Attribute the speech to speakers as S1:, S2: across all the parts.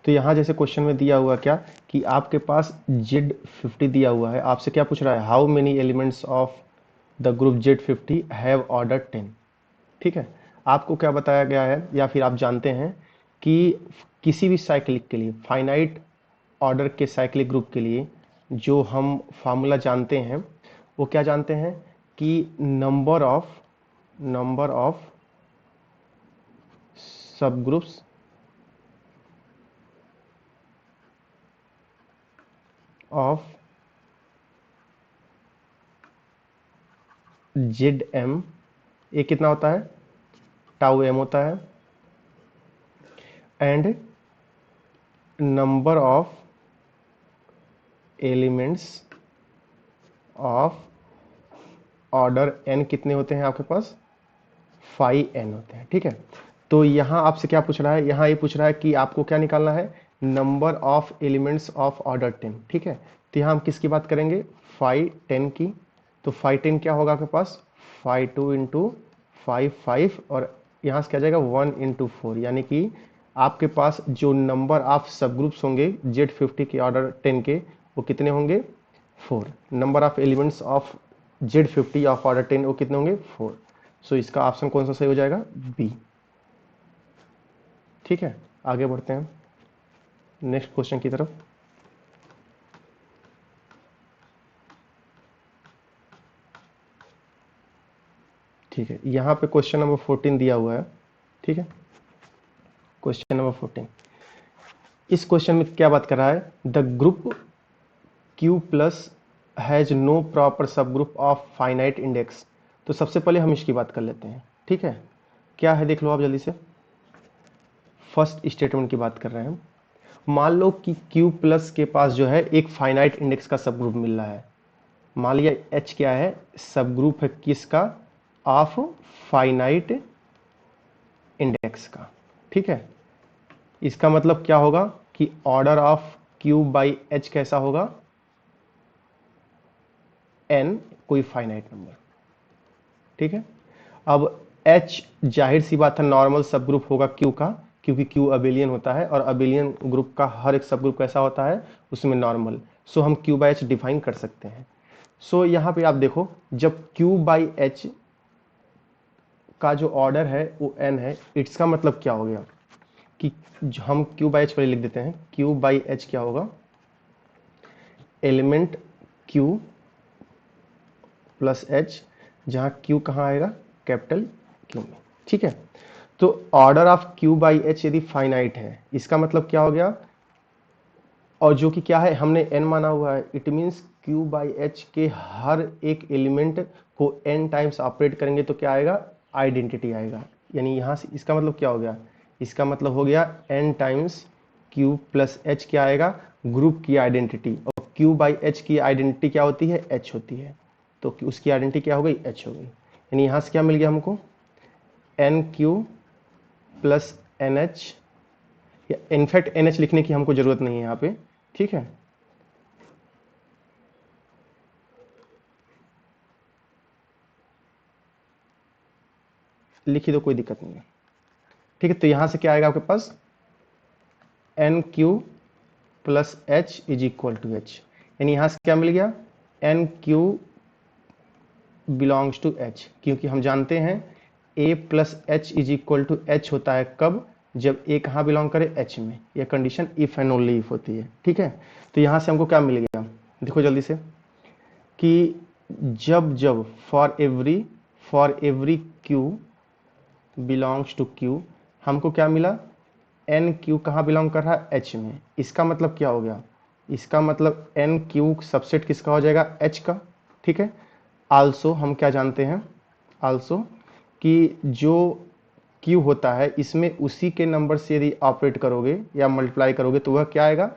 S1: तो यहाँ जैसे क्वेश्चन में दिया हुआ क्या कि आपके पास Z50 दिया हुआ है, आपसे क्या पूछ रहा है, how many elements of the group Z50 have order 10। ठीक है, आपको क्या बताया गया है या फिर आप जानते हैं कि किसी भी साइक्लिक के लिए, फाइनाइट ऑर्डर के साइक्लिक ग्रुप के लिए जो हम फार्मूला जानते हैं वो क्या जानते हैं कि नंबर ऑफ सब ग्रुप्स ऑफ ZM, ये कितना होता है, टाउ m होता है, and number of elements of order n कितने होते हैं आपके पास, 5n होते हैं। ठीक है, तो यहां आपसे क्या पूछ रहा है, यहां ये पूछ रहा है कि आपको क्या निकालना है, number of elements of order 10। ठीक है, तो यहां हम किसकी बात करेंगे, 5 10 की। तो 5 10 क्या होगा आपके पास, 5 2 इंटू 5 5, और यहां से क्या जाएगा 1 इंटू 4, यानी कि आपके पास जो नंबर ऑफ सब ग्रुप्स होंगे Z50 के ऑर्डर 10 के वो कितने होंगे, 4। Number of elements of Z50 of order 10 वो कितने होंगे, 4। सो इसका ऑप्शन कौन सा सही हो जाएगा, बी। ठीक है, आगे बढ़ते हैं नेक्स्ट क्वेश्चन की तरफ। ठीक है, यहाँ पे क्वेश्चन नंबर 14 दिया हुआ है। ठीक है, क्वेश्चन नंबर 14, इस क्वेश्चन में क्या बात कर रहा है, the group Q plus has no proper सब ग्रुप ऑफ फाइनाइट इंडेक्स। तो सबसे पहले हम इसकी बात कर लेते हैं। ठीक है, क्या है देख लो आप जल्दी से, फर्स्ट स्टेटमेंट की बात कर रहे हैं। मान लो कि Q प्लस के पास जो है एक फाइनाइट इंडेक्स का सब ग्रुप मिल रहा है। मान लिया H क्या है, सब ग्रुप है किसका, ऑफ फाइनाइट इंडेक्स का। ठीक है, इसका मतलब क्या होगा कि order of Q by H कैसा होगा, N कोई फाइनाइट नंबर। ठीक है, अब H जाहिर सी बात है नॉर्मल सब ग्रुप होगा Q का, क्योंकि Q अबेलियन होता है और अबेलियन ग्रुप का हर एक सब ग्रुप कैसा होता है, उसमें नॉर्मल। सो हम Q बाई H डिफाइन कर सकते हैं। सो यहाँ पे आप देखो, जब Q बाई H का जो ऑर्डर है वो N है, इसका मतलब क्या हो गया कि हम Q बाई H पर लिख देते हैं, Q बाई H क्या होगा, एलिमेंट Q प्लस H, जहां Q कहाँ आएगा, कैपिटल Q में। ठीक है, तो order of Q by H यदि फाइनाइट है, इसका मतलब क्या हो गया, और जो कि क्या है, हमने n माना हुआ है, it means Q by H के हर एक एलिमेंट को n टाइम्स ऑपरेट करेंगे तो क्या आएगा, आइडेंटिटी आएगा। यानी यहां से इसका मतलब क्या हो गया, इसका मतलब हो गया n times Q plus H क्या आएगा, ग्रुप की आइडेंटिटी, और Q बाई H की आइडेंटिटी क्या होती है, H होती है, तो उसकी आइडेंटिटी क्या हो गई, H हो गई। यानी यहां से क्या मिल गया हमको, NQ plus NH, in fact NH लिखने की हमको जरूरत नहीं है यहाँ पे। ठीक है, लिखी दो, कोई दिक्कत नहीं है। ठीक है, तो यहां से क्या आएगा आपके पास, NQ plus H is equal to H, यानी यहां से क्या मिल गया, NQ बिलोंग्स टू H, क्योंकि हम जानते हैं A plus H is equal to H होता है कब, जब A कहाँ बिलोंग करे, H में। यह condition if and only if होती है। ठीक है, तो यहां से हमको क्या मिल गया, देखो जल्दी से, कि जब जब for every Q belongs to Q, हमको क्या मिला, NQ कहाँ बिलोंग कर रहा है, H में। इसका मतलब क्या हो गया, इसका मतलब NQ सबसेट किसका हो जाएगा, H का। ठीक है, आल्सो हम क्या जानते हैं, आल्सो कि जो Q होता है इसमें उसी के नंबर से यदि ऑपरेट करोगे या मल्टीप्लाई करोगे तो वह क्या आएगा,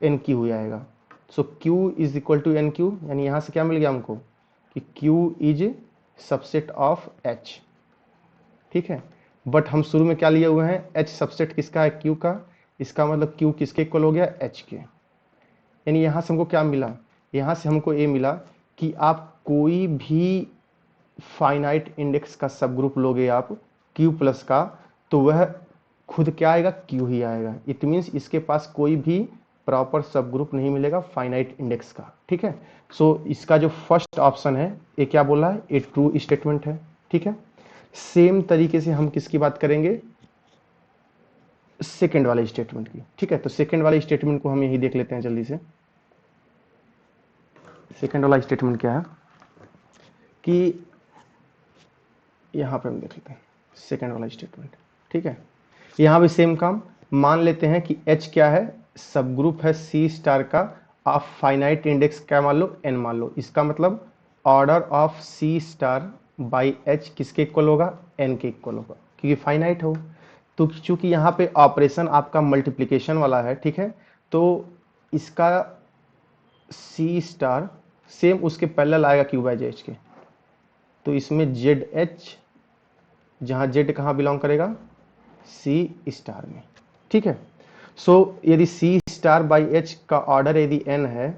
S1: NQ हो जाएगा। So Q is equal to NQ, यानी यहां से क्या मिल गया हमको कि Q is subset of H। ठीक है, बट हम शुरू में क्या लिए हुए हैं, H सबसेट किसका है, Q का, इसका मतलब Q किसके इक्वल हो गया, H के। यानी यहां से हमको क्या मिला, यहां से हमको ये मिला कि आप कोई भी फाइनाइट इंडेक्स का सब ग्रुप लोगे आप Q प्लस का, तो वह खुद क्या आएगा, क्यू ही आएगा। इट मीन्स इसके पास कोई भी प्रॉपर सब ग्रुप नहीं मिलेगा फाइनाइट इंडेक्स का, ठीक है। सो इसका जो फर्स्ट ऑप्शन है ये क्या बोला है, ये ट्रू स्टेटमेंट है, ठीक है। सेम तरीके से हम किसकी बात करेंगे, सेकेंड वाले स्टेटमेंट की, ठीक है। तो सेकेंड वाले स्टेटमेंट को हम यही देख लेते हैं जल्दी से। सेकेंड वाला स्टेटमेंट क्या है कि यहां पे हम देख लेते हैं सेकेंड वाला स्टेटमेंट, ठीक है। यहां भी सेम काम, मान लेते हैं कि H क्या है, सब ग्रुप है C स्टार का, आप फाइनाइट इंडेक्स क्या मान लो, n मान लो। इसका मतलब order of C star by H किसके इक्वल होगा, n के इक्वल होगा, क्योंकि फाइनाइट हो। तो चूंकि यहाँ पे ऑपरेशन आपका मल्टीप्लिकेशन वाला है, ठीक है, तो इसका C स्टार सेम उसके पैरेलल आएगा Q बाई H के। तो इसमें ZH, जहाँ Z कहाँ बिलोंग करेगा, C स्टार में, ठीक है। सो यदि C स्टार बाई H का ऑर्डर यदि n है,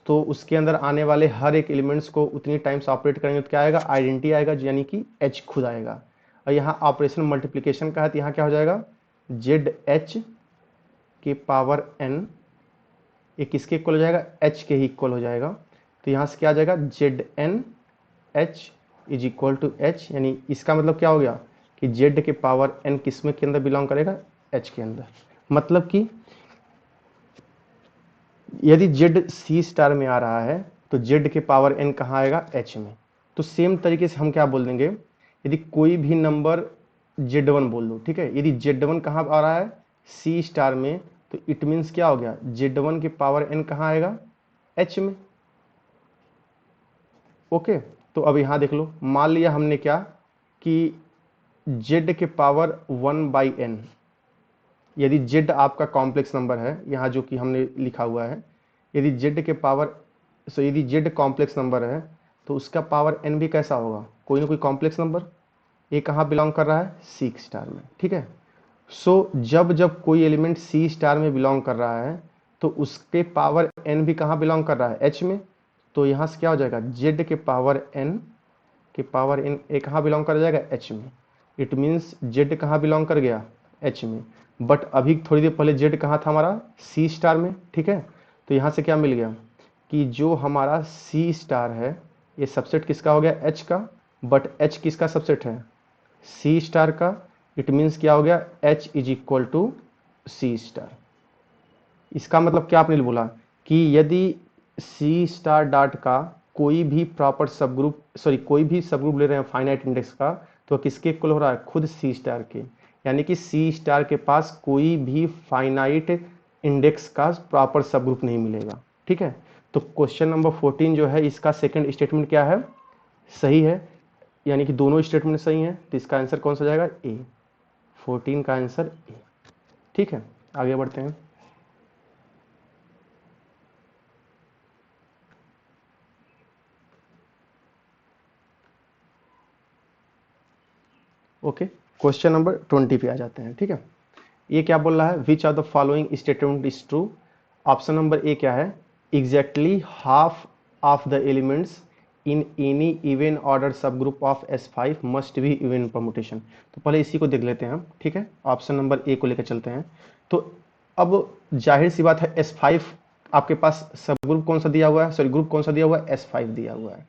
S1: तो उसके अंदर आने वाले हर एक एलिमेंट्स को उतनी टाइम्स ऑपरेट करेंगे तो क्या आएगा, आइडेंटिटी आएगा, यानी कि H खुद आएगा। और यहाँ ऑपरेशन मल्टीप्लिकेशन का है, तो यहाँ क्या हो जाएगा, ZH के पावर n, ये किसके इक्वल हो जाएगा, H के ही इक्वल हो जाएगा। तो यहाँ से क्या आ जाएगा, ZNH is equal to H, यानी इसका मतलब क्या हो गया कि Z के पावर n किसमें के अंदर बिलोंग करेगा, H के अंदर। मतलब कि यदि Z C स्टार में आ रहा है तो Z के पावर n कहाँ आएगा, H में। तो सेम तरीके से हम क्या बोल देंगे, यदि कोई भी नंबर Z1 बोल दो, ठीक है, यदि Z1 कहाँ आ रहा है, C स्टार में, तो इट मीन्स क्या हो गया, Z1 के पावर n कहाँ आएगा, H में। ओके, तो अब यहाँ देख लो, मान लिया हमने क्या कि Z के पावर 1 बाई n, यदि Z आपका कॉम्प्लेक्स नंबर है, यहाँ जो कि हमने लिखा हुआ है, यदि Z के पावर, सो यदि Z कॉम्प्लेक्स नंबर है तो उसका पावर n भी कैसा होगा, कोई ना कोई कॉम्प्लेक्स नंबर। ये कहाँ बिलोंग कर रहा है, C स्टार में, ठीक है। सो जब जब कोई एलिमेंट C स्टार में बिलोंग कर रहा है तो उसके पावर n भी कहाँ बिलोंग कर रहा है, H में। तो यहाँ से क्या हो जाएगा, Z के पावर n के पावर n ये कहाँ बिलोंग कर जाएगा, H में। इट मीन्स Z कहाँ बिलोंग कर गया, H में। बट अभी थोड़ी देर पहले Z कहाँ था हमारा, C स्टार में, ठीक है। तो यहाँ से क्या मिल गया कि जो हमारा C स्टार है ये सबसेट किसका हो गया, H का, बट H किसका सबसेट है, C स्टार का। इट मीन्स क्या हो गया, H is equal to C star. इसका मतलब क्या आपने बोला कि यदि C स्टार डॉट का कोई भी प्रॉपर सब ग्रुप, सॉरी कोई भी सब ग्रुप ले रहे हैं फाइनाइट इंडेक्स का, तो किसके इक्वल हो रहा है, खुद C स्टार के। यानी कि C स्टार के पास कोई भी फाइनाइट इंडेक्स का प्रॉपर सब ग्रुप नहीं मिलेगा, ठीक है। तो क्वेश्चन नंबर 14 जो है इसका सेकंड स्टेटमेंट क्या है, सही है, यानी कि दोनों स्टेटमेंट सही हैं। तो इसका आंसर कौन सा जाएगा, ए, 14 का आंसर ए, ठीक है। आगे बढ़ते हैं। ओके, क्वेश्चन नंबर 20 पे आ जाते हैं, ठीक है। ये क्या बोल रहा है, which are the following statement is true. Option number A क्या है, exactly half of the elements in any even order sub group of S5 must be even permutation. तो पहले इसी को देख लेते हैं हम, ठीक है। ऑप्शन नंबर ए को लेकर चलते हैं। तो अब जाहिर सी बात है, S5 आपके पास सब ग्रुप कौन सा दिया हुआ है, सॉरी ग्रुप कौन सा दिया हुआ है, S5 दिया हुआ है,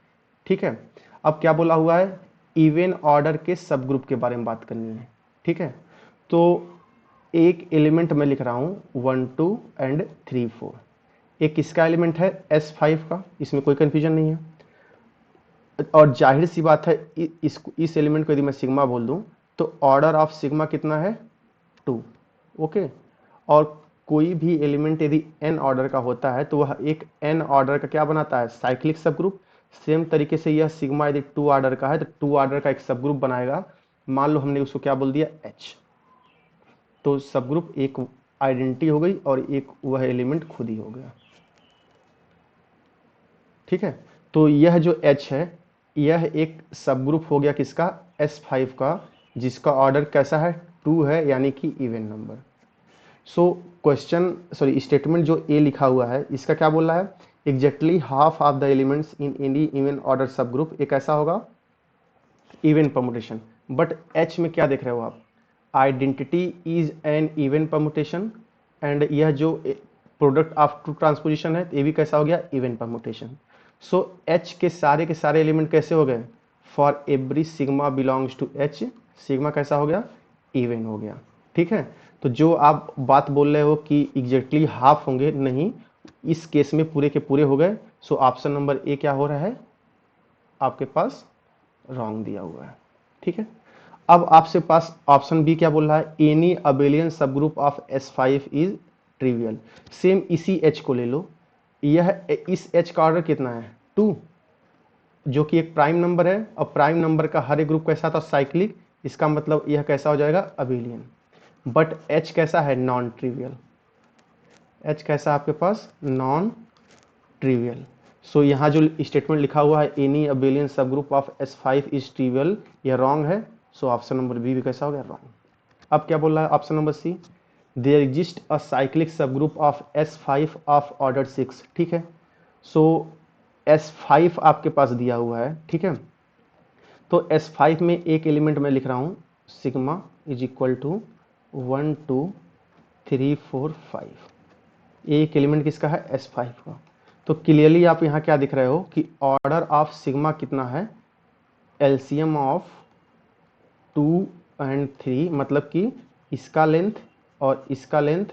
S1: ठीक है। अब क्या बोला हुआ है, इवन ऑर्डर के सब ग्रुप के बारे में बात करनी है, ठीक है। तो एक एलिमेंट मैं लिख रहा हूं 1 2 एंड 3 4, एक किसका एलिमेंट है, S5 का, इसमें कोई कंफ्यूजन नहीं है। और जाहिर सी बात है, इस एलिमेंट को यदि मैं सिग्मा बोल दूं तो ऑर्डर ऑफ सिग्मा कितना है, 2, ओके। और कोई भी एलिमेंट यदि n ऑर्डर का होता है तो वह एक n ऑर्डर का क्या बनाता है, साइक्लिक सब ग्रुप। सेम तरीके से यह सिग्मा यदि 2 ऑर्डर का है तो 2 ऑर्डर का एक सब ग्रुप बनाएगा। मान लो हमने उसको क्या बोल दिया, H, तो सब ग्रुप एक आइडेंटिटी हो गई और एक वह एलिमेंट खुद ही हो गया, ठीक है। तो यह जो H है यह एक सब ग्रुप हो गया किसका, S5 का, जिसका ऑर्डर कैसा है, 2 है, यानी कि even number. So question, sorry statement जो ए लिखा हुआ है इसका क्या बोल रहा है, exactly half of the elements in any even order sub group, एक ऐसा होगा इवन परमुटेशन। बट H में क्या देख रहे हो आप, identity is an even permutation, and यह जो प्रोडक्ट ऑफ टू ट्रांसपोजिशन है ये भी कैसा हो गया, इवन परमुटेशन। सो एच के सारे एलिमेंट कैसे हो गए, for every sigma belongs to H, sigma कैसा हो गया, इवन हो गया। ठीक है, तो जो आप बात बोल रहे हो कि एग्जैक्टली हाफ होंगे, नहीं, इस केस में पूरे के पूरे हो गए। सो ऑप्शन नंबर ए क्या हो रहा है, आपके पास रॉन्ग दिया हुआ है। ठीक है, अब आपसे पास ऑप्शन बी क्या बोल रहा है, एनी अबेलियन सब group of S5 is trivial. Same इसी एच को ले लो, यह इस एच का ऑर्डर कितना है, 2, जो कि एक प्राइम नंबर है, और प्राइम नंबर का हर एक ग्रुप कैसा था, साइक्लिक, इसका मतलब यह कैसा हो जाएगा, अबेलियन। बट एच कैसा है, नॉन ट्रिवियल, एच कैसा आपके पास, नॉन ट्रिवियल। सो यहाँ जो स्टेटमेंट लिखा हुआ है एनी अबेलियन सब group of S5 is trivial, यह रॉन्ग है। सो ऑप्शन नंबर बी भी कैसा हो गया, रॉन्ग। अब क्या बोल रहा है option number C, there exist a cyclic sub group of S5 of order 6। ठीक है, सो S5 आपके पास दिया हुआ है। ठीक है, तो S5 में एक एलिमेंट मैं लिख रहा हूँ, सिग्मा इज इक्वल टू 1 2 3 4 5, एक एलिमेंट किसका है, S5 का। तो क्लियरली आप यहाँ क्या दिख रहे हो कि ऑर्डर ऑफ सिग्मा कितना है, एलसीएम ऑफ 2 एंड 3, मतलब कि इसका लेंथ और इसका लेंथ,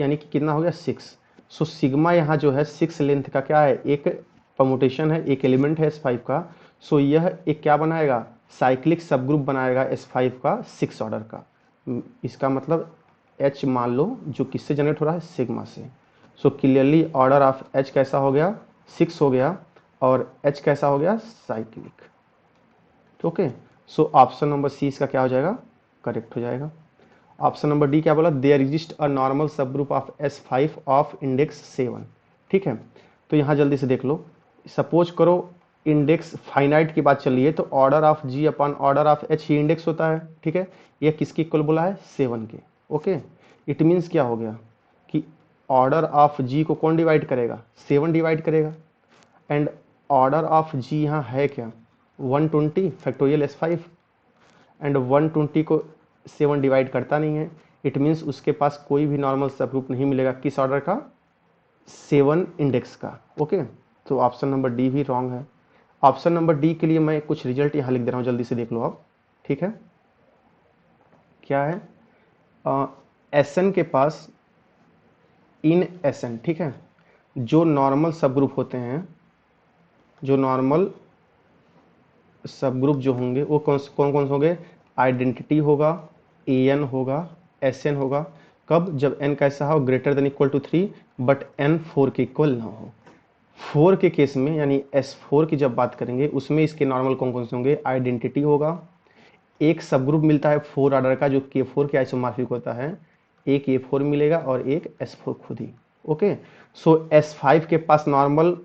S1: यानी कि कितना हो गया, 6। सो सिग्मा यहाँ जो है 6 लेंथ का क्या है, एक परमुटेशन है, एक एलिमेंट है S5 का। सो यह एक क्या बनाएगा, साइक्लिक सब ग्रुप बनाएगा S5 का 6 ऑर्डर का। इसका मतलब H मान लो जो किससे जनरेट हो रहा है, सिग्मा से। So clearly order of H कैसा हो गया, 6 हो गया, और H कैसा हो गया, cyclic. Okay, so option number C इसका क्या हो जाएगा, करेक्ट हो जाएगा। ऑप्शन नंबर डी क्या बोला, देयर एग्जिस्ट अ नॉर्मल सब group of S5 of index 7। ठीक है, तो यहाँ जल्दी से देख लो, सपोज करो इंडेक्स फाइनाइट की बात चलिए, तो order of G upon order of H ही इंडेक्स होता है। ठीक है, ये किसकी इक्वल बोला है, 7 के। ओके, इट मीन्स क्या हो गया कि ऑर्डर ऑफ जी को कौन डिवाइड करेगा, 7 डिवाइड करेगा, एंड ऑर्डर ऑफ जी यहाँ है क्या, 120 फैक्टोरियल S5, एंड 120 को 7 डिवाइड करता नहीं है। इट मीन्स उसके पास कोई भी नॉर्मल सब ग्रुप नहीं मिलेगा, किस ऑर्डर का, 7 इंडेक्स का। ओके, तो ऑप्शन नंबर डी भी रॉन्ग है। ऑप्शन नंबर डी के लिए मैं कुछ रिजल्ट यहाँ लिख दे रहा हूँ, जल्दी से देख लो आप। ठीक है, क्या है, SN के पास इन SN, ठीक है, जो नॉर्मल सब ग्रुप होते हैं, जो नॉर्मल सब ग्रुप जो होंगे वो कौन कौन से होंगे, आइडेंटिटी होगा, AN होगा, SN होगा। कब, जब n कैसा हो, greater than equal to 3, but n 4 के इक्वल ना हो। 4 के केस में, यानी S4 की जब बात करेंगे, उसमें इसके नॉर्मल कौन कौन से होंगे, आइडेंटिटी होगा, एक सब ग्रुप मिलता है 4 ऑर्डर का जो K4 के आइसोमॉर्फिक होता है, एक A4 मिलेगा और एक S4 खुद ही। ओके, सो S5 के पास नॉर्मल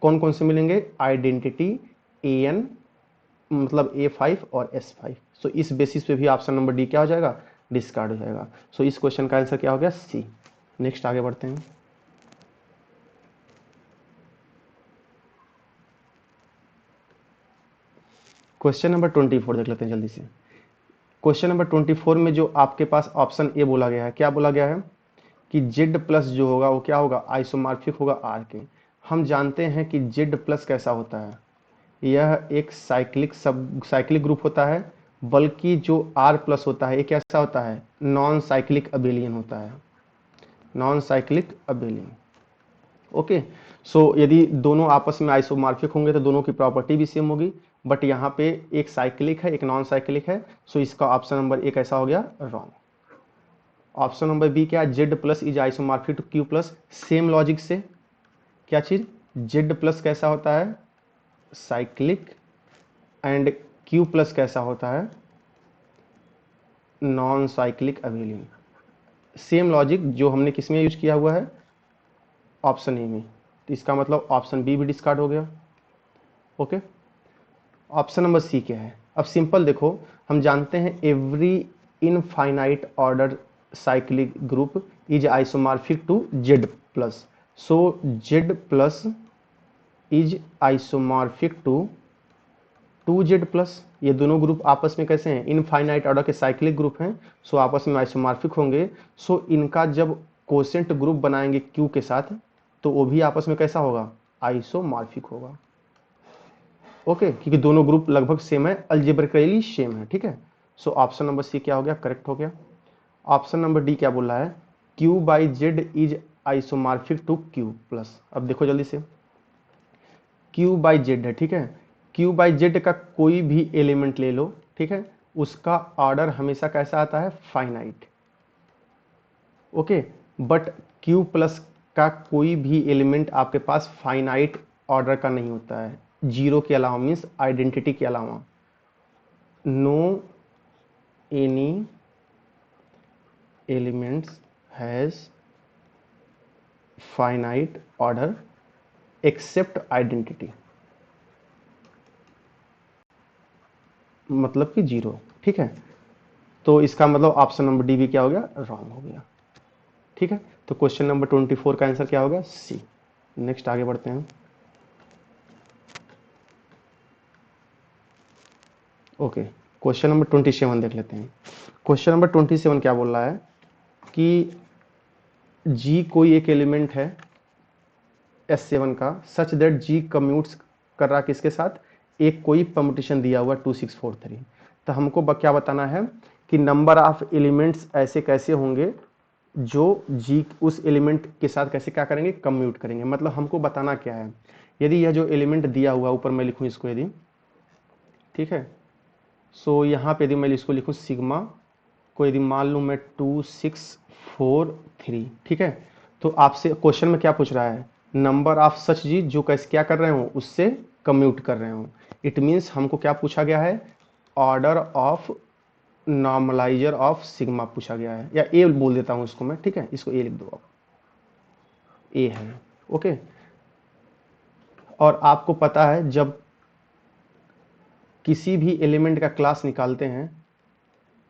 S1: कौन कौन से मिलेंगे, आइडेंटिटी, AN, मतलब A5 और S5। सो इस बेसिस पे भी ऑप्शन नंबर डी क्या हो जाएगा, डिस्कार्ड हो जाएगा। सो इस क्वेश्चन का आंसर क्या हो गया, सी। नेक्स्ट आगे बढ़ते हैं। क्वेश्चन नंबर 24 देख लेते हैं जल्दी से। क्वेश्चन नंबर 24 में जो आपके पास ऑप्शन ए बोला गया है, क्या बोला गया है कि Z प्लस जो होगा वो क्या होगा, आइसोमॉर्फिक होगा R के। हम जानते हैं कि Z प्लस कैसा होता है, यह एक साइक्लिक ग्रुप होता है, बल्कि जो R प्लस होता है ये कैसा होता है, नॉन साइक्लिक अबेलियन होता है, नॉन साइक्लिक अबेलियन। ओके, सो यदि दोनों आपस में आइसोमॉर्फिक होंगे तो दोनों की प्रॉपर्टी भी सेम होगी, बट यहाँ पे एक साइक्लिक है एक नॉन साइक्लिक है। सो इसका ऑप्शन नंबर ए कैसा हो गया, रॉन्ग। ऑप्शन नंबर बी क्या, Z plus is isomorphic to Q plus. Same logic से क्या चीज, Z प्लस कैसा होता है, साइक्लिक, एंड Q प्लस कैसा होता है, non cyclic abelian. Same logic जो हमने किसमें यूज किया हुआ है, ऑप्शन ए में। तो इसका मतलब ऑप्शन बी भी डिस्कार्ड हो गया। ओके, ऑप्शन नंबर सी क्या है, अब सिंपल देखो, हम जानते हैं every infinite order cyclic group is isomorphic to Z plus. So Z plus is isomorphic to 2Z plus. ये दोनों ग्रुप आपस में कैसे हैं, इनफाइनाइट ऑर्डर के साइक्लिक ग्रुप हैं, सो आपस में आइसोमॉर्फिक होंगे। सो इनका जब कोसेंट ग्रुप बनाएंगे क्यू के साथ तो वो भी आपस में कैसा होगा, आइसोमॉर्फिक होगा। ओके, क्योंकि दोनों ग्रुप लगभग सेम है, अलजेब्रिकली सेम है। ठीक है, सो ऑप्शन नंबर सी क्या हो गया, करेक्ट हो गया। ऑप्शन नंबर डी क्या बोल रहा है, Q by Z is isomorphic to Q plus. अब देखो जल्दी से, क्यू बाई जेड है, ठीक है, क्यू बाई जेड का कोई भी एलिमेंट ले लो, ठीक है, उसका ऑर्डर हमेशा कैसा आता है, finite. Okay, but Q plus का कोई भी एलिमेंट आपके पास फाइनाइट ऑर्डर का नहीं होता है, जीरो के अलावा, मीन्स आइडेंटिटी के अलावा। No any elements has finite order except identity, मतलब कि जीरो। ठीक है, तो इसका मतलब ऑप्शन नंबर डी भी क्या हो गया, रॉन्ग हो गया। ठीक है, तो क्वेश्चन नंबर 24 का आंसर क्या होगा, सी। नेक्स्ट आगे बढ़ते हैं। ओके, क्वेश्चन नंबर 27 देख लेते हैं। क्वेश्चन नंबर 27 क्या बोल रहा है कि जी कोई एक एलिमेंट है S7 का, सच दैट जी कम्यूट्स कर रहा किसके साथ, एक कोई परमुटेशन दिया हुआ 2643। तो हमको क्या बताना है कि नंबर ऑफ एलिमेंट्स ऐसे कैसे होंगे जो जी उस एलिमेंट के साथ कैसे क्या करेंगे, कम्यूट करेंगे। मतलब हमको बताना क्या है, यदि यह जो एलिमेंट दिया हुआ, ऊपर मैं लिखूं इसको यदि, ठीक है, सो यहाँ पे यदि मैं इसको लिखूं सिग्मा को, यदि मान लूँ मैं 2643, ठीक है, तो आपसे क्वेश्चन में क्या पूछ रहा है, नंबर ऑफ सच जी जो कैसे क्या कर रहे हो, उससे कम्यूट कर रहे हो। इट मीन्स हमको क्या पूछा गया है, order of normaliser of sigma पूछा गया है, या ए बोल देता हूं इसको मैं, ठीक है, इसको ए लिख दो आप, ए है। ओके, और आपको पता है जब किसी भी एलिमेंट का क्लास निकालते हैं,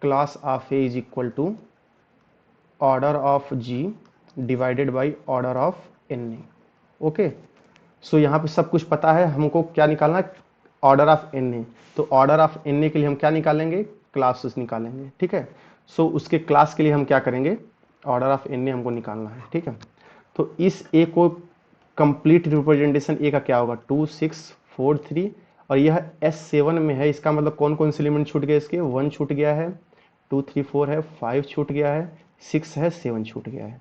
S1: class of A is equal to order of G divided by order of N A. Okay, so यहाँ पे सब कुछ पता है, हमको क्या निकालना है, ऑर्डर ऑफ एन ए। तो ऑर्डर ऑफ एन ए के लिए हम क्या निकालेंगे, क्लासेस निकालेंगे। ठीक है, सो उसके क्लास के लिए हम क्या करेंगे, ऑर्डर ऑफ एन ए हमको निकालना है। ठीक है, तो इस ए को कंप्लीट रिप्रेजेंटेशन ए का क्या होगा, 2643, और यह S7 में है, इसका मतलब कौन कौन से एलिमेंट छूट गए, इसके 1 छूट गया है, 2 3 4 है, 5 छूट गया है, 6 है, 7 छूट गया है।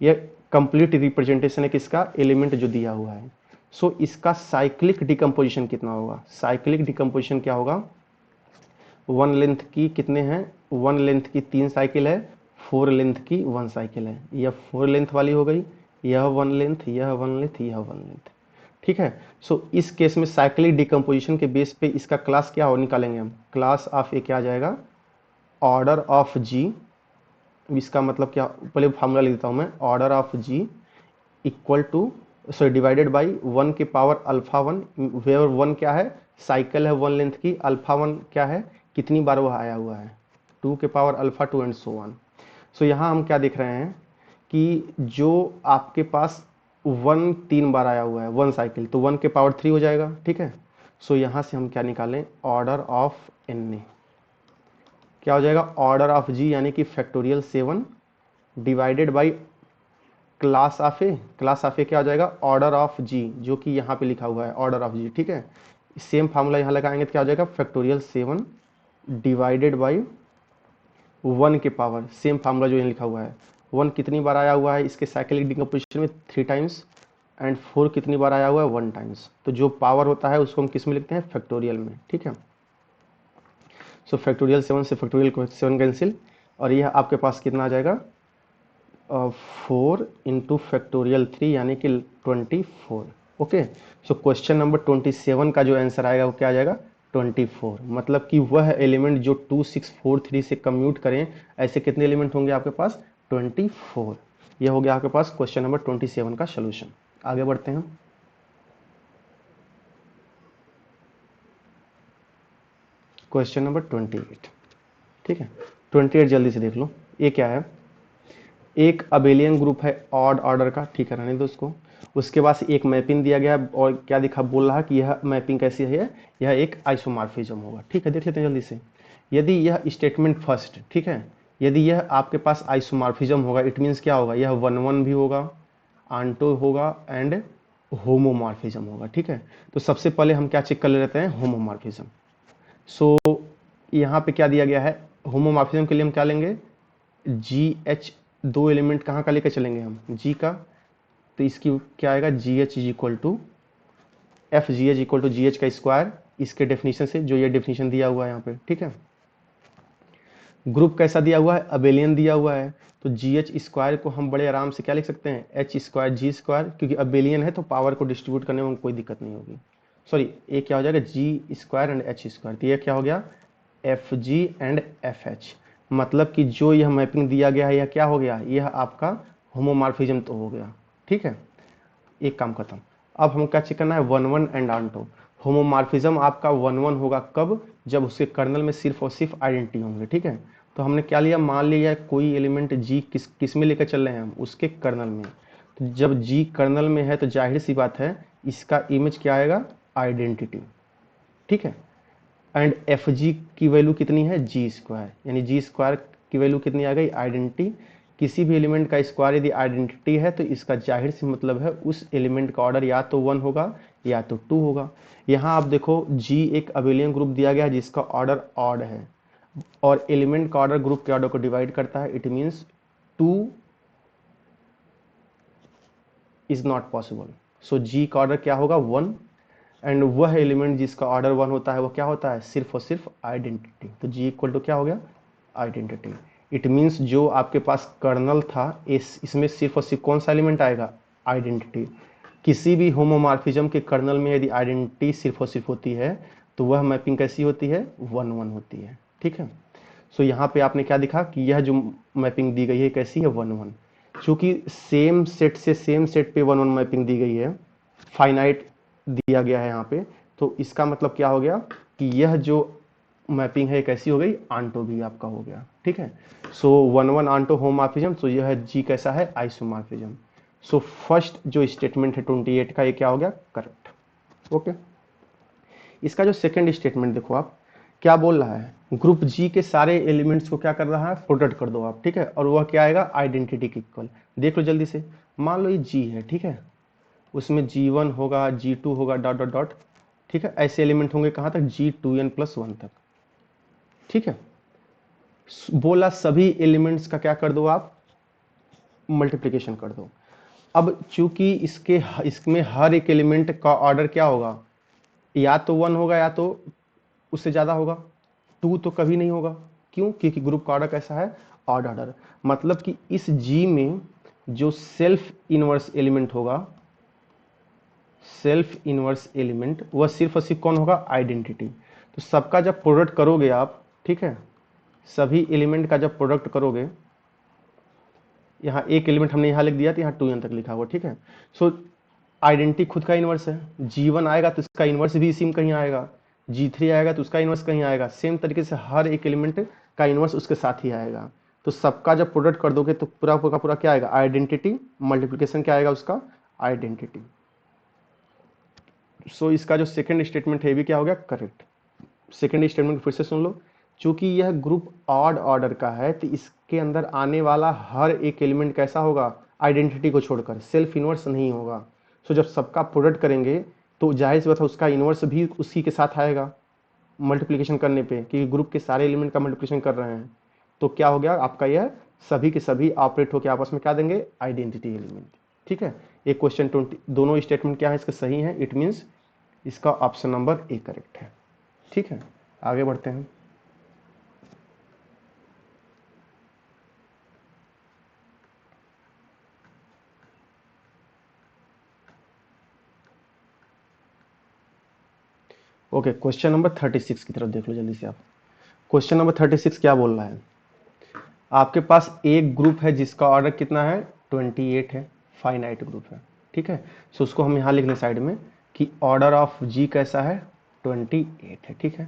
S1: यह कंप्लीट रिप्रेजेंटेशन है किसका, एलिमेंट जो दिया हुआ है। सो इसका साइक्लिक डिकम्पोजिशन कितना होगा, साइक्लिक डिकम्पोजिशन क्या होगा, 1 लेंथ की कितने हैं, 1 लेंथ की 3 साइकिल है, 4 लेंथ की 1 साइकिल है। यह 4 लेंथ वाली हो गई, यह 1 लेंथ, यह 1 लेंथ, यह 1 लेंथ। ठीक है, सो इस केस में साइक्लिक डिकम्पोजिशन के बेस पे इसका क्लास क्या हो निकालेंगे हम, क्लास ऑफ ए क्या आ जाएगा, ऑर्डर ऑफ जी। इसका मतलब क्या, पहले फार्मूला लिख देता हूं मैं, order of G equal to, sorry divided by 1 की पावर अल्फा 1, वेयर 1 क्या है, साइकिल है 1 लेंथ की, अल्फा 1 क्या है, कितनी बार वह आया हुआ है, 2 के power alpha 2 and so on. So यहाँ हम क्या देख रहे हैं कि जो आपके पास 1 3 बार आया हुआ है 1 साइकिल, तो 1 के पावर 3 हो जाएगा। ठीक है, सो यहाँ से हम क्या निकालें, ऑर्डर ऑफ एन ए क्या हो जाएगा, ऑर्डर ऑफ जी यानी कि factorial 7 divided by class of A, class of A क्या हो जाएगा, ऑर्डर ऑफ जी, जो कि यहाँ पे लिखा हुआ है ऑर्डर ऑफ जी। ठीक है, सेम फार्मूला यहाँ लगाएंगे तो क्या हो जाएगा, फैक्टोरियल 7 डिवाइडेड बाई 1 के पावर, सेम फार्मूला जो यहाँ लिखा हुआ है, 1 कितनी बार आया हुआ है इसके साइक्लिक डिकम्पोजिशन में, 3 टाइम्स, एंड 4 कितनी बार आया हुआ है, 1 टाइम्स। तो जो पावर होता है उसको हम किस में लिखते हैं, फैक्टोरियल में। ठीक है, सो फैक्टोरियल 7 से फैक्टोरियल 7 कैंसिल, और यह आपके पास कितना आ जाएगा, 4 इंटू फैक्टोरियल 3 यानी कि 24। ओके, सो क्वेश्चन नंबर 27 का जो आंसर आएगा वो क्या आ जाएगा, 24। मतलब कि वह एलिमेंट जो 2643 से कम्यूट करें, ऐसे कितने एलिमेंट होंगे आपके पास, 24। यह हो गया आपके पास क्वेश्चन नंबर 27 का सोल्यूशन। आगे बढ़ते हैं, क्वेश्चन नंबर 28। ठीक है, 28 जल्दी से देख लो, ये क्या है, एक अबेलियन ग्रुप है ऑड ऑर्डर का, ठीक है, रहने दो उसको। उसके बाद एक मैपिंग दिया गया है और क्या दिखा, बोल रहा है कि यह मैपिंग कैसी है, यह एक आइसोमॉर्फिज्म होगा, ठीक है। देख लेते हैं जल्दी से। यदि यह स्टेटमेंट फर्स्ट, ठीक है, यदि यह आपके पास आइसोमॉर्फिज्म होगा, इट मीन्स क्या होगा, यह 1 1 भी होगा, आंटो होगा एंड होमोमॉर्फिज्म होगा, ठीक है। तो सबसे पहले हम क्या चेक कर लेते हैं, होमोमॉर्फिज्म। सो यहाँ पे क्या दिया गया है, होमोमॉर्फिज्म के लिए हम क्या लेंगे, जी एच, दो एलिमेंट कहाँ का लेकर चलेंगे हम, जी का, तो इसकी क्या आएगा, G H is equal to F G H equal to G H का स्क्वायर, इसके डेफिनेशन से, जो ये डेफिनेशन दिया हुआ है यहाँ पे, ठीक है। ग्रुप कैसा दिया हुआ है, अबेलियन दिया हुआ है, तो जी एच स्क्वायर को हम बड़े आराम से क्या लिख सकते हैं, एच स्क्वायर जी स्क्वायर, क्योंकि अबेलियन है तो पावर को डिस्ट्रीब्यूट करने में कोई दिक्कत नहीं होगी। सॉरी, ये क्या हो जाएगा, जी स्क्वायर एंड एच स्क्वायर, तो ये क्या हो गया, F G and F H. मतलब कि जो यह मैपिंग दिया गया है यह क्या हो गया, यह आपका होमोमॉर्फिज्म तो हो गया, ठीक है। एक काम खत्म। अब हम क्या चेक करना है, 1 1 एंड आंटो। होमोमॉर्फिज्म आपका 1 1 होगा कब, जब उसके कर्नल में सिर्फ और सिर्फ आइडेंटिटी होंगे, ठीक है। तो हमने क्या लिया, मान लिया कोई एलिमेंट जी किस में लेकर चल रहे हैं हम, उसके कर्नल में। तो जब जी कर्नल में है तो जाहिर सी बात है इसका इमेज क्या आएगा, आइडेंटिटी, ठीक है। एंड एफ जी की वैल्यू कितनी है, जी स्क्वायर, यानी जी स्क्वायर की वैल्यू कितनी आ गई, आइडेंटिटी। किसी भी एलिमेंट का स्क्वायर यदि आइडेंटिटी है तो इसका जाहिर सी मतलब है उस एलिमेंट का ऑर्डर या तो 1 होगा या तो 2 होगा। यहाँ आप देखो जी एक अबेलियन ग्रुप दिया गया है जिसका ऑर्डर ऑड है, और एलिमेंट का ऑर्डर ग्रुप के ऑर्डर को डिवाइड करता है, it means 2 is not possible. So G का ऑर्डर क्या होगा, 1, एंड वह एलिमेंट जिसका ऑर्डर 1 होता है वो क्या होता है, सिर्फ और सिर्फ आइडेंटिटी। तो जी इक्वल टू क्या हो गया, आइडेंटिटी। इट मीन्स जो आपके पास कर्नल था इसमें सिर्फ और सिर्फ कौन सा एलिमेंट आएगा, आइडेंटिटी। किसी भी होमोमॉर्फिज्म के कर्नल में यदि आइडेंटिटी सिर्फ और सिर्फ होती है तो वह मैपिंग कैसी होती है, 1 1 होती है, ठीक है। सो यहाँ पे आपने क्या दिखा कि यह जो मैपिंग दी गई है कैसी है, 1 1। चूंकि सेम सेट से सेम सेट पे 1 1 मैपिंग दी गई है, फाइनाइट दिया गया है यहाँ पे, तो इसका मतलब क्या हो गया कि यह जो मैपिंग है कैसी हो गई, आंटो भी आपका हो गया, ठीक है। सो 1 1 आंटो होमोमॉर्फिज्म, तो यह जी कैसा है, आइसोमॉर्फिज्म। सो फर्स्ट जो स्टेटमेंट है 28 का, ये क्या हो गया, करेक्ट, ओके। इसका जो सेकंड स्टेटमेंट देखो आप, क्या बोल रहा है, ग्रुप जी के सारे एलिमेंट्स को क्या कर रहा है, प्रोडक्ट कर दो आप, ठीक है, और वह क्या आएगा, आइडेंटिटी के इक्वल। देख लो जल्दी से, मान लो ये जी है, ठीक है, उसमें G1 होगा, G2 होगा, डॉट डॉट डॉट, ठीक है। ऐसे एलिमेंट होंगे कहाँ तक, G2n+1 तक, ठीक है। बोला सभी एलिमेंट्स का क्या कर दो आप, मल्टीप्लिकेशन कर दो। अब चूंकि इसमें हर एक एलिमेंट का ऑर्डर क्या होगा, या तो 1 होगा या तो उससे ज्यादा होगा, 2 तो कभी नहीं होगा। क्यों, क्योंकि ग्रुप का ऑर्डर कैसा है, ऑड ऑर्डर। मतलब कि इस G में जो सेल्फ इनवर्स एलिमेंट होगा, सेल्फ इनवर्स एलिमेंट, वह सिर्फ और सिर्फ कौन होगा, आइडेंटिटी। तो सबका जब प्रोडक्ट करोगे आप, ठीक है, सभी एलिमेंट का जब प्रोडक्ट करोगे, यहाँ एक एलिमेंट हमने यहाँ लिख दिया तो यहाँ 2n तक लिखा हुआ, ठीक है। सो आइडेंटिटी खुद का इनवर्स है, G1 आएगा तो इसका इनवर्स भी इसी में कहीं आएगा, G3 आएगा तो उसका इनवर्स कहीं आएगा, सेम तरीके से हर एक एलिमेंट का इनवर्स उसके साथ ही आएगा। तो सबका जब प्रोडक्ट कर दोगे तो पूरा का पूरा क्या आएगा, आइडेंटिटी मल्टीप्लिकेशन क्या आएगा उसका, आइडेंटिटी। सो इसका जो सेकंड स्टेटमेंट है भी क्या हो गया, करेक्ट। सेकंड स्टेटमेंट फिर से सुन लो, चूंकि यह ग्रुप ऑड ऑर्डर का है तो इसके अंदर आने वाला हर एक एलिमेंट कैसा होगा, आइडेंटिटी को छोड़कर, सेल्फ इनवर्स नहीं होगा। सो जब सबका प्रोडक्ट करेंगे तो जाहिर सी बात है उसका इनवर्स भी उसी के साथ आएगा मल्टीप्लिकेशन करने पे, क्योंकि ग्रुप के सारे एलिमेंट का मल्टीप्लिकेशन कर रहे हैं। तो क्या हो गया आपका, यह सभी के सभी ऑपरेट होकर आपस में क्या देंगे, आइडेंटिटी एलिमेंट, ठीक है। एक क्वेश्चन 20, दोनों स्टेटमेंट क्या है इसके सही है, इट मीन्स इसका ऑप्शन नंबर ए करेक्ट है, ठीक है। आगे बढ़ते हैं। ओके, क्वेश्चन नंबर 36 की तरफ देख लो जल्दी से आप। क्वेश्चन नंबर 36 क्या बोल रहा है, आपके पास एक ग्रुप है जिसका ऑर्डर कितना है, 28 है, फाइनाइट ग्रुप है, ठीक है। सो उसको हम यहाँ लिख लें साइड में कि ऑर्डर ऑफ जी कैसा है, 28 है, ठीक है।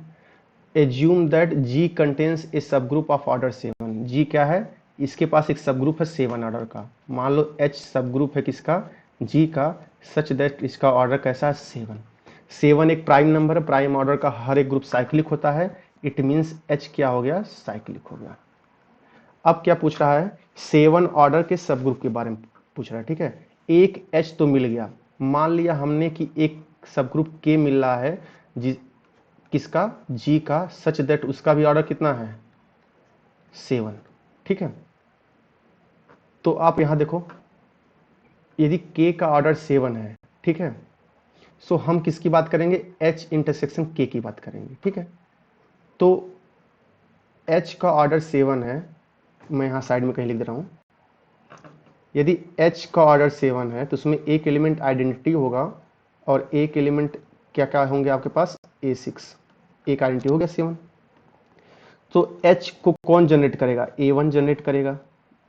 S1: एज्यूम दैट जी कंटेन्स ए सब ग्रुप ऑफ ऑर्डर 7, जी क्या है, इसके पास एक सब ग्रुप है 7 ऑर्डर का, मान लो H सब ग्रुप है किसका, G का, सच दैट इसका ऑर्डर कैसा है 7। 7 एक प्राइम नंबर है, प्राइम ऑर्डर का हर एक ग्रुप साइक्लिक होता है, इट मीन्स H क्या हो गया, साइक्लिक हो गया। अब क्या पूछ रहा है, 7 ऑर्डर के सब ग्रुप के बारे में पूछ रहा है, ठीक है। एक H तो मिल गया, मान लिया हमने कि एक सब ग्रुप K मिल रहा है जी किसका, G का, सच दैट उसका भी ऑर्डर कितना है 7, ठीक है। तो आप यहां देखो, यदि K का ऑर्डर 7 है, ठीक है, सो हम किसकी बात करेंगे, H इंटरसेक्शन K की बात करेंगे, ठीक है। तो H का ऑर्डर 7 है, मैं यहाँ साइड में कहीं लिख दे रहा हूँ, यदि H का ऑर्डर 7 है तो उसमें एक एलिमेंट आइडेंटिटी होगा और एक एलिमेंट क्या क्या होंगे आपके पास, A6, एक आइडेंटिटी हो गया 7। तो H को कौन जनरेट करेगा, A1 जनरेट करेगा।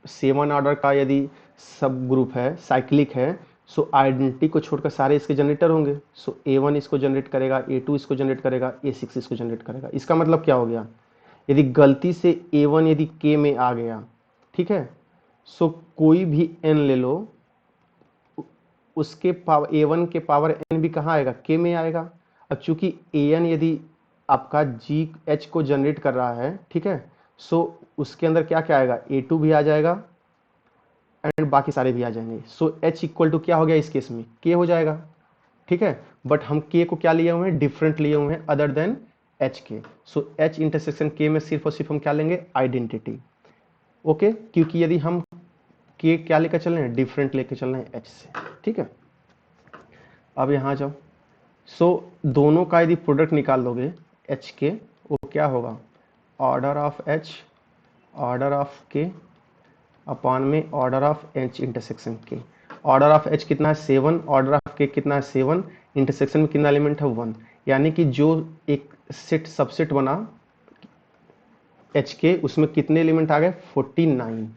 S1: 7 ऑर्डर का यदि सब ग्रुप है, साइक्लिक है, सो आइडेंटिटी को छोड़कर सारे इसके जनरेटर होंगे। सो A1 इसको जनरेट करेगा, A2 इसको जनरेट करेगा, A6 इसको जनरेट करेगा। इसका मतलब क्या हो गया, यदि गलती से A1 यदि K में आ गया, ठीक है, सो कोई भी n ले लो, उसके पावर A1 के पावर n भी कहाँ आएगा, K में आएगा। अब चूंकि An यदि आपका H को जनरेट कर रहा है, ठीक है, सो उसके अंदर क्या क्या आएगा, A2 भी आ जाएगा एंड बाकी सारे भी आ जाएंगे। सो H इक्वल टू क्या हो गया इस केस में, K हो जाएगा, ठीक है। बट हम K को क्या लिए हुए हैं, डिफरेंट लिए हुए हैं अदर देन H के। सो H इंटरसेक्शन K में सिर्फ और सिर्फ हम क्या लेंगे, आइडेंटिटी, ओके। क्योंकि यदि हम K क्या लेकर चल रहे हैं, डिफरेंट लेकर चल रहे हैं H से, ठीक है। अब यहाँ जाओ, सो दोनों का यदि प्रोडक्ट निकाल दोगे H के, वो क्या होगा, order of H order of K upon में order of H intersection K। Order of H कितना है 7, ऑर्डर ऑफ K कितना है 7, इंटरसेक्शन में कितना एलिमेंट है 1, यानी कि जो एक सेट सबसेट बना H के, उसमें कितने एलिमेंट आ गए 49।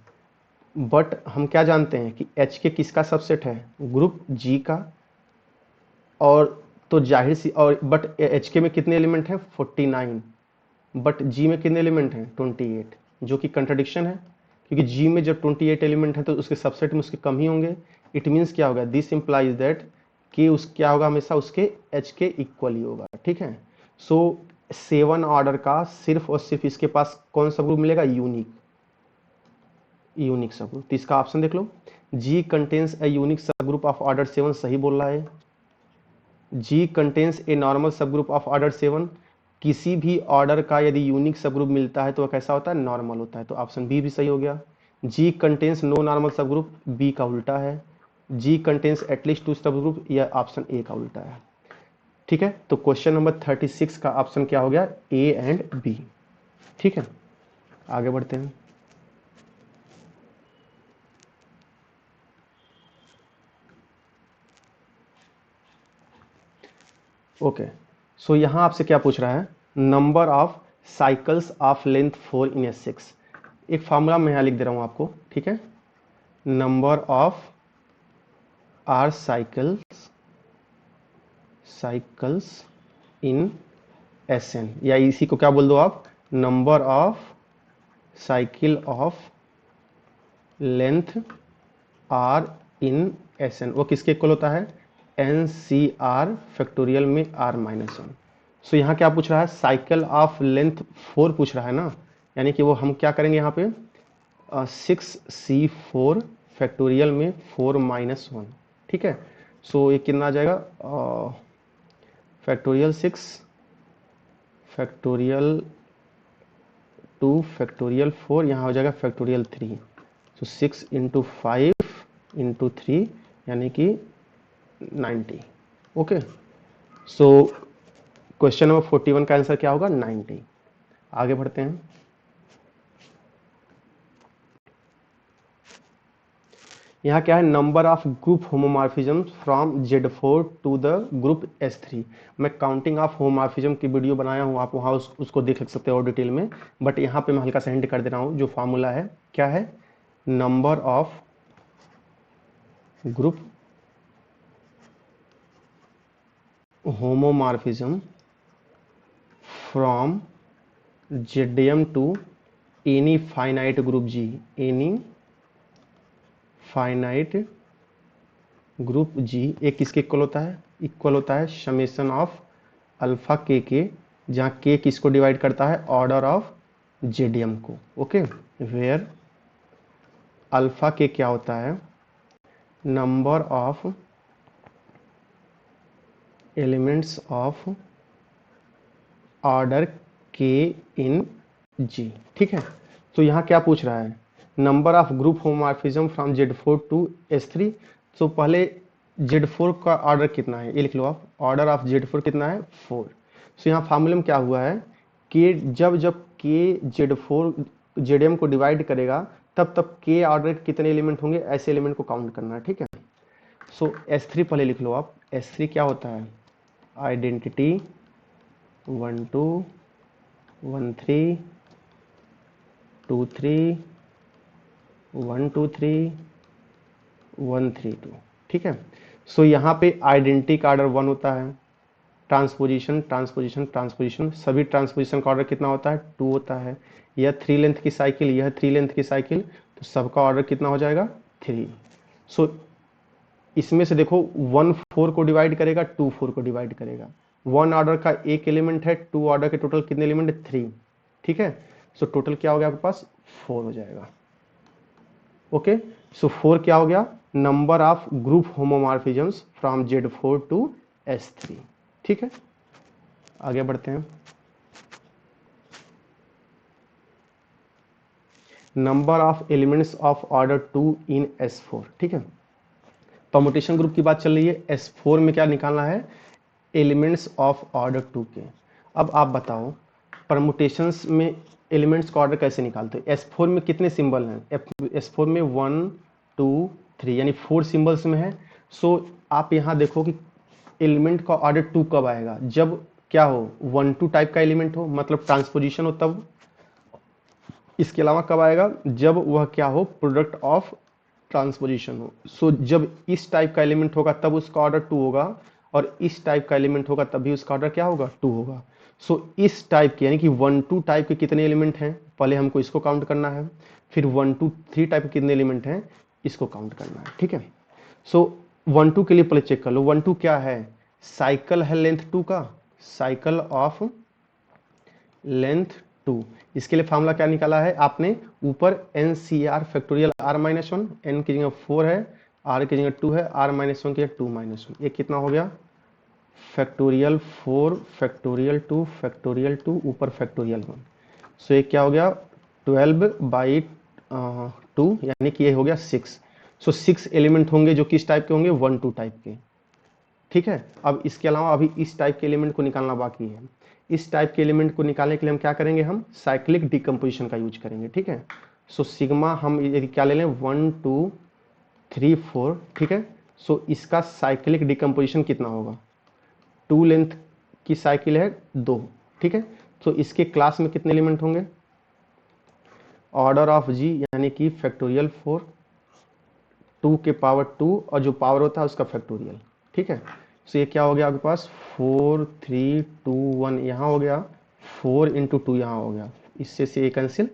S1: बट हम क्या जानते हैं कि H के किसका सबसेट है, ग्रुप G का, और तो जाहिर सी, और बट H के में कितने एलिमेंट हैं 49, बट G में कितने एलिमेंट हैं 28, जो कि कंट्राडिक्शन है, क्योंकि G में जब 28 एलिमेंट है तो उसके सबसेट में उसके कम ही होंगे। इट मीन्स क्या होगा, दिस इंप्लाइज दैट कि उस क्या होगा, हमेशा उसके H के इक्वल ही होगा, ठीक है। सो 7 ऑर्डर का सिर्फ और सिर्फ इसके पास कौन सा ग्रुप मिलेगा, यूनिक, यूनिक सब ग्रुप। तो इसका ऑप्शन देख लो, G कंटेन्स ए यूनिक सब ग्रुप ऑफ ऑर्डर 7, सही बोल रहा है। G कंटेन्स ए नॉर्मल सब ग्रुप ऑफ ऑर्डर 7, किसी भी ऑर्डर का यदि यूनिक सब ग्रुप मिलता है तो वह कैसा होता है, नॉर्मल होता है। तो ऑप्शन बी भी सही हो गया। G कंटेन्स नो नॉर्मल सब ग्रुप, बी का उल्टा है। G कंटेन्स एटलीस्ट 2 सब ग्रुप, यह ऑप्शन ए का उल्टा है, ठीक है। तो क्वेश्चन नंबर 36 का ऑप्शन क्या हो गया, ए एंड बी, ठीक है। आगे बढ़ते हैं। ओके, सो यहाँ आपसे क्या पूछ रहा है, number of cycles of length 4 in S6। एक फार्मूला मैं यहाँ लिख दे रहा हूँ आपको, ठीक है। Number of R cycles in Sn, या इसी को क्या बोल दो आप, number of cycle of length R in Sn। वो किसके इक्वल होता है, NCR फैक्टोरियल में R-1। सो यहाँ क्या पूछ रहा है, साइकिल ऑफ लेंथ 4 पूछ रहा है ना, यानी कि वो हम क्या करेंगे यहाँ पे 6C4 फैक्टोरियल में 4-1, ठीक है। सो ये कितना आ जाएगा, फैक्टोरियल 6 फैक्टोरियल 2 फैक्टोरियल 4, यहाँ हो जाएगा फैक्टोरियल 3। सो 6 इंटू 5 इंटू 3 यानी कि 90, ओके। सो क्वेश्चन नंबर 41 का आंसर क्या होगा, 90। आगे बढ़ते हैं। यहाँ क्या है, number of group homomorphism from Z4 to the group S3। मैं काउंटिंग ऑफ होमोमॉर्फिज्म की वीडियो बनाया हूँ, आप वहाँ उसको देख सकते हो और डिटेल में, बट यहाँ पे मैं हल्का सा हिंट कर दे रहा हूँ। जो फार्मूला है क्या है, number of group homomorphism from ZM to any finite group G, any finite group G एक किसके इक्वल होता है, इक्वल होता है समेशन ऑफ अल्फा के, जहाँ के किसको डिवाइड करता है, ऑर्डर ऑफ जेडीएम को। ओके, वेयर अल्फा के क्या होता है, number of elements of order के इन जी। ठीक है, तो यहाँ क्या पूछ रहा है, number of group homomorphism from Z4 to S3। तो पहले Z4 का ऑर्डर कितना है ये लिख लो आप, ऑर्डर ऑफ Z4 कितना है 4। तो यहाँ फार्मूले में क्या हुआ है कि जब जब के Z4 जेडीएम को डिवाइड करेगा तब तब के ऑर्डर कितने एलिमेंट होंगे, ऐसे एलिमेंट को काउंट करना है। ठीक है, सो S3 पहले लिख लो आप, S3 क्या होता है, आइडेंटिटी 1 2 1 3 2 3 1 2 3 1 3 2। ठीक है, सो यहाँ पे आइडेंटिटी का ऑर्डर 1 होता है, ट्रांसपोजिशन ट्रांसपोजिशन ट्रांसपोजिशन सभी ट्रांसपोजिशन का ऑर्डर कितना होता है 2 होता है। यह 3 लेंथ की साइकिल, यह 3 लेंथ की साइकिल, तो सबका ऑर्डर कितना हो जाएगा 3। सो इसमें से देखो 1 4 को डिवाइड करेगा, 2 4 को डिवाइड करेगा। 1 ऑर्डर का एक एलिमेंट है, 2 ऑर्डर के टोटल कितने एलिमेंट है 3। ठीक है, सो टोटल क्या हो गया आपके पास 4 हो जाएगा। ओके, सो 4 क्या हो गया, number of group homomorphisms from Z4 to S3। ठीक है, आगे बढ़ते हैं, number of elements of order 2 in S4। ठीक है, परमुटेशन ग्रुप की बात चल रही है, S4 में क्या निकालना है, एलिमेंट्स ऑफ ऑर्डर 2 के। अब आप बताओ परमुटेशंस में एलिमेंट्स का ऑर्डर कैसे निकालते हैं, S4 में कितने सिंबल हैं, S4 में 1 2 3 यानी 4 सिंबल्स में है। सो आप यहाँ देखो कि एलिमेंट का ऑर्डर 2 कब आएगा, जब क्या हो 1 2 टाइप का एलिमेंट हो, मतलब ट्रांसपोजिशन हो तब। इसके अलावा कब आएगा, जब वह क्या हो प्रोडक्ट ऑफ ट्रांसपोजिशन हो। सो जब इस टाइप का एलिमेंट होगा तब उसका ऑर्डर 2 होगा, और इस टाइप का एलिमेंट होगा तब भी उसका ऑर्डर क्या होगा 2 होगा। सो इस टाइप के यानी कि 1 2 टाइप के कितने एलिमेंट हैं, पहले हमको इसको काउंट करना है, फिर 1 2 3 टाइप के कितने एलिमेंट हैं इसको काउंट करना है। ठीक है, सो 1 2 के लिए पहले चेक कर लो, 1 2 क्या है, साइकिल है लेंथ 2 का, साइकिल ऑफ लेंथ 2। इसके लिए फार्मूला क्या निकाला है आपने, ऊपर NCR फैक्टोरियल R-1, n की जगह 4 है, r की जगह 2 है, R-1 की जगह 2-1। ये कितना हो गया, फैक्टोरियल 4 फैक्टोरियल 2 फैक्टोरियल 2 ऊपर फैक्टोरियल 1। सो ये क्या हो गया 12/2 यानी कि ये हो गया 6। सो 6 एलिमेंट होंगे जो किस टाइप के होंगे 1 2 टाइप के। ठीक है, अब इसके अलावा अभी इस टाइप के एलिमेंट को निकालना बाकी है। इस टाइप के एलिमेंट को निकालने के लिए हम क्या करेंगे, हम साइक्लिक डिकम्पोजिशन का यूज करेंगे। ठीक है, सो सिग्मा हम यदि क्या ले लें 1 2 3 4। ठीक है, सो इसका साइक्लिक डिकम्पोजिशन कितना होगा, 2 लेंथ की साइकिल है 2। ठीक है, तो इसके क्लास में कितने एलिमेंट होंगे, ऑर्डर ऑफ जी यानी कि फैक्टोरियल 4, 2 के पावर 2 और जो पावर होता है उसका फैक्टोरियल। ठीक है, सो ये क्या हो गया आपके पास 4 3 2 1, यहाँ हो गया 4 × 2 यहाँ हो गया, इससे से कैंसिल,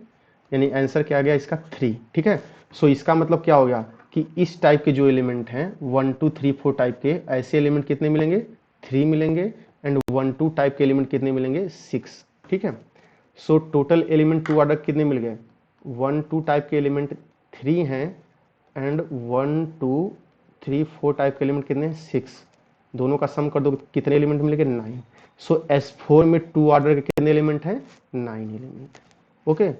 S1: यानी आंसर क्या आ गया इसका 3। ठीक है, सो इसका मतलब क्या हो गया कि इस टाइप के जो एलिमेंट हैं 1 2 3 4 टाइप के, ऐसे एलिमेंट कितने मिलेंगे 3 मिलेंगे, एंड 1 2 टाइप के एलिमेंट कितने मिलेंगे 6। ठीक है, सो टोटल एलिमेंट 2 ऑर्डर कितने मिल गए, 1 2 टाइप के एलिमेंट 3 हैं, एंड 1 2 3 4 टाइप के एलिमेंट कितने 6। दोनों का सम कर दो कितने एलिमेंट मिलेंगे 9। सो S4 में 2 ऑर्डर के कितने एलिमेंट हैं 9 एलिमेंट। ओके,